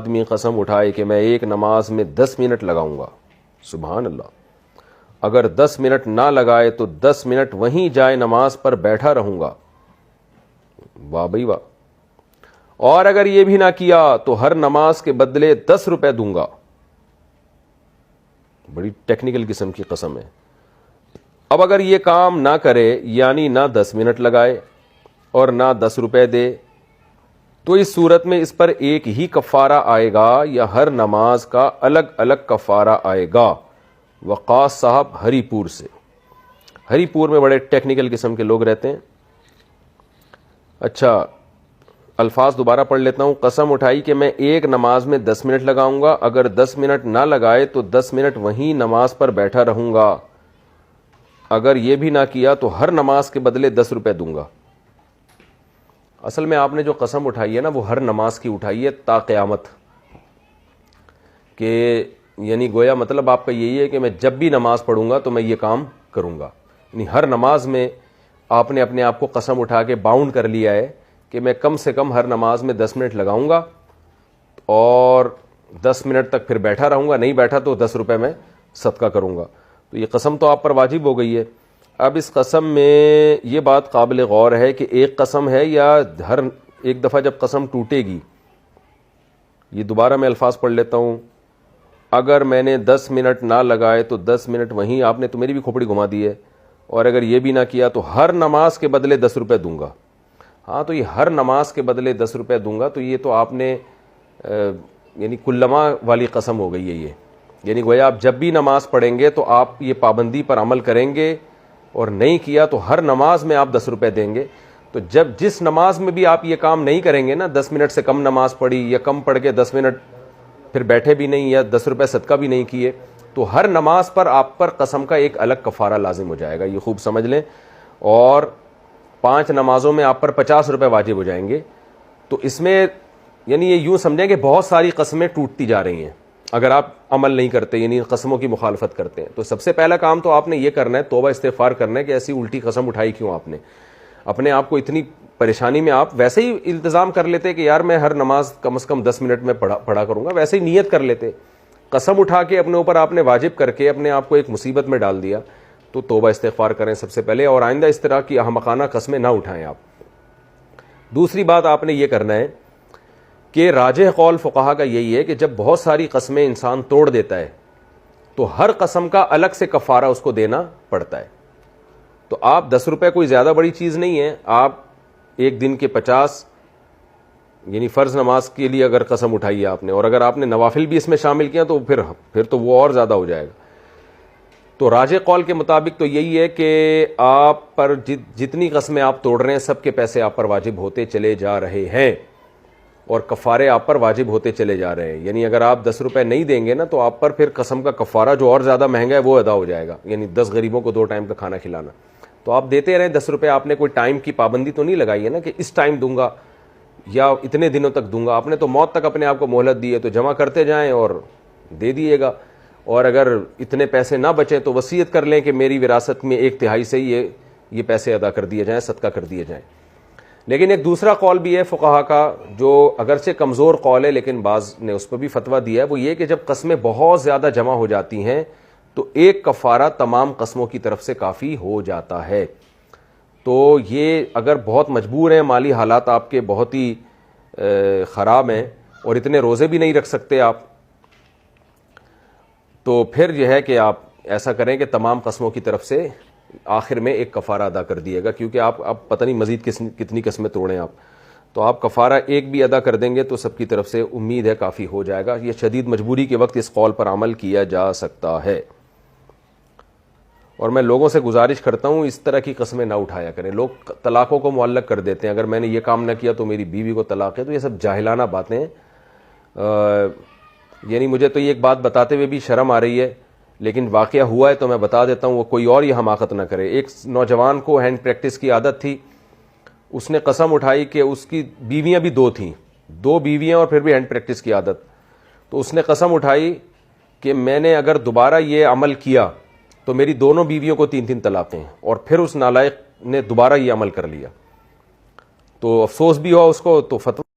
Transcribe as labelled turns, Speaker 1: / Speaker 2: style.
Speaker 1: آدمی قسم اٹھائے کہ میں ایک نماز میں 10 منٹ لگاؤں گا، سبحان اللہ، اگر 10 منٹ نہ لگائے تو 10 منٹ وہیں جائے نماز پر بیٹھا رہوں گا، واہ بھائی واہ، اور اگر یہ بھی نہ کیا تو ہر نماز کے بدلے 10 روپے دوں گا۔ بڑی ٹیکنیکل قسم کی قسم ہے۔ اب اگر یہ کام نہ کرے، یعنی نہ 10 منٹ لگائے اور نہ 10 روپے دے، تو اس صورت میں اس پر ایک ہی کفارہ آئے گا یا ہر نماز کا الگ الگ کفارہ آئے گا؟ وقاص صاحب ہری پور سے۔ ہری پور میں بڑے ٹیکنیکل قسم کے لوگ رہتے ہیں۔ اچھا، الفاظ دوبارہ پڑھ لیتا ہوں۔ قسم اٹھائی کہ میں ایک نماز میں 10 منٹ لگاؤں گا، اگر 10 منٹ نہ لگائے تو 10 منٹ وہیں نماز پر بیٹھا رہوں گا، اگر یہ بھی نہ کیا تو ہر نماز کے بدلے 10 روپے دوں گا۔ اصل میں آپ نے جو قسم اٹھائی ہے نا، وہ ہر نماز کی اٹھائی ہے تا قیامت، کہ یعنی گویا مطلب آپ کا یہی ہے کہ میں جب بھی نماز پڑھوں گا تو میں یہ کام کروں گا، یعنی ہر نماز میں آپ نے اپنے آپ کو قسم اٹھا کے باؤنڈ کر لیا ہے کہ میں کم سے کم ہر نماز میں 10 منٹ لگاؤں گا اور 10 منٹ تک پھر بیٹھا رہوں گا، نہیں بیٹھا تو 10 روپے میں صدقہ کروں گا۔ تو یہ قسم تو آپ پر واجب ہو گئی ہے۔ اب اس قسم میں یہ بات قابل غور ہے کہ ایک قسم ہے یا ہر ایک دفعہ جب قسم ٹوٹے گی؟ یہ دوبارہ میں الفاظ پڑھ لیتا ہوں۔ اگر میں نے 10 منٹ نہ لگائے تو 10 منٹ وہیں، آپ نے تو میری بھی کھوپڑی گھما دی ہے، اور اگر یہ بھی نہ کیا تو ہر نماز کے بدلے 10 روپے دوں گا۔ ہاں، تو یہ ہر نماز کے بدلے 10 روپے دوں گا، تو یہ تو آپ نے یعنی کلما والی قسم ہو گئی ہے یہ، یعنی گویا آپ جب بھی نماز پڑھیں گے تو آپ یہ پابندی پر عمل کریں گے، اور نہیں کیا تو ہر نماز میں آپ 10 روپے دیں گے۔ تو جب جس نماز میں بھی آپ یہ کام نہیں کریں گے نا، 10 منٹ سے کم نماز پڑھی یا کم پڑھ کے 10 منٹ پھر بیٹھے بھی نہیں یا 10 روپے صدقہ بھی نہیں کیے، تو ہر نماز پر آپ پر قسم کا ایک الگ کفارہ لازم ہو جائے گا، یہ خوب سمجھ لیں، اور 5 نمازوں میں آپ پر 50 روپے واجب ہو جائیں گے۔ تو اس میں یعنی یہ یوں سمجھیں کہ بہت ساری قسمیں ٹوٹتی جا رہی ہیں اگر آپ عمل نہیں کرتے، یعنی قسموں کی مخالفت کرتے ہیں۔ تو سب سے پہلا کام تو آپ نے یہ کرنا ہے، توبہ استغفار کرنا ہے کہ ایسی الٹی قسم اٹھائی کیوں آپ نے، اپنے آپ کو اتنی پریشانی میں، آپ ویسے ہی التزام کر لیتے کہ یار میں ہر نماز کم از کم 10 منٹ میں پڑھا کروں گا، ویسے ہی نیت کر لیتے، قسم اٹھا کے اپنے اوپر آپ نے واجب کر کے اپنے آپ کو ایک مصیبت میں ڈال دیا۔ تو توبہ استغفار کریں سب سے پہلے، اور آئندہ اس طرح کی احمقانہ قسمیں نہ اٹھائیں آپ۔ دوسری بات آپ نے یہ کرنا ہے کہ راجح قول فقہا کا یہی ہے کہ جب بہت ساری قسمیں انسان توڑ دیتا ہے تو ہر قسم کا الگ سے کفارہ اس کو دینا پڑتا ہے۔ تو آپ 10 روپے کوئی زیادہ بڑی چیز نہیں ہے، آپ ایک دن کے 50 یعنی فرض نماز کے لیے اگر قسم اٹھائی ہے آپ نے، اور اگر آپ نے نوافل بھی اس میں شامل کیا تو پھر تو وہ اور زیادہ ہو جائے گا۔ تو راجح قول کے مطابق تو یہی ہے کہ آپ پر جتنی قسمیں آپ توڑ رہے ہیں سب کے پیسے آپ پر واجب ہوتے چلے جا رہے ہیں، اور کفارے آپ پر واجب ہوتے چلے جا رہے ہیں۔ یعنی اگر آپ 10 روپے نہیں دیں گے نا تو آپ پر پھر قسم کا کفارہ جو اور زیادہ مہنگا ہے وہ ادا ہو جائے گا، یعنی 10 غریبوں کو 2 ٹائم کا کھانا کھلانا۔ تو آپ دیتے رہیں 10 روپے، آپ نے کوئی ٹائم کی پابندی تو نہیں لگائی ہے نا کہ اس ٹائم دوں گا یا اتنے دنوں تک دوں گا، آپ نے تو موت تک اپنے آپ کو مہلت دی ہے، تو جمع کرتے جائیں اور دے دیے گا، اور اگر اتنے پیسے نہ بچیں تو وصیت کر لیں کہ میری وراثت میں 1/3 سے یہ پیسے ادا کر دیے جائیں، صدقہ کر دیے جائیں۔ لیکن ایک دوسرا قول بھی ہے فقہا کا جو اگرچہ کمزور قول ہے لیکن بعض نے اس پر بھی فتویٰ دیا ہے، وہ یہ کہ جب قسمیں بہت زیادہ جمع ہو جاتی ہیں تو ایک کفارہ تمام قسموں کی طرف سے کافی ہو جاتا ہے۔ تو یہ اگر بہت مجبور ہیں، مالی حالات آپ کے بہت ہی خراب ہیں اور اتنے روزے بھی نہیں رکھ سکتے آپ، تو پھر یہ ہے کہ آپ ایسا کریں کہ تمام قسموں کی طرف سے آخر میں ایک کفارہ ادا کر دیے گا، کیونکہ آپ اب پتہ نہیں مزید کتنی قسمیں توڑیں آپ، تو آپ کفارہ ایک بھی ادا کر دیں گے تو سب کی طرف سے امید ہے کافی ہو جائے گا۔ یہ شدید مجبوری کے وقت اس قول پر عمل کیا جا سکتا ہے۔ اور میں لوگوں سے گزارش کرتا ہوں اس طرح کی قسمیں نہ اٹھایا کریں۔ لوگ طلاقوں کو معلق کر دیتے ہیں، اگر میں نے یہ کام نہ کیا تو میری بیوی کو طلاق ہے، تو یہ سب جاہلانہ باتیں ہیں۔ یعنی مجھے تو یہ ایک بات بتاتے ہوئے بھی شرم آ رہی ہے، لیکن واقعہ ہوا ہے تو میں بتا دیتا ہوں، وہ کوئی اور یہ حماقت نہ کرے۔ ایک نوجوان کو ہینڈ پریکٹس کی عادت تھی، اس نے قسم اٹھائی کہ اس کی بیویاں بھی 2 تھیں، 2 بیویاں اور پھر بھی ہینڈ پریکٹس کی عادت، تو اس نے قسم اٹھائی کہ میں نے اگر دوبارہ یہ عمل کیا تو میری دونوں بیویوں کو 3 طلاقیں، اور پھر اس نالائق نے دوبارہ یہ عمل کر لیا، تو افسوس بھی ہوا اس کو، تو فتویٰ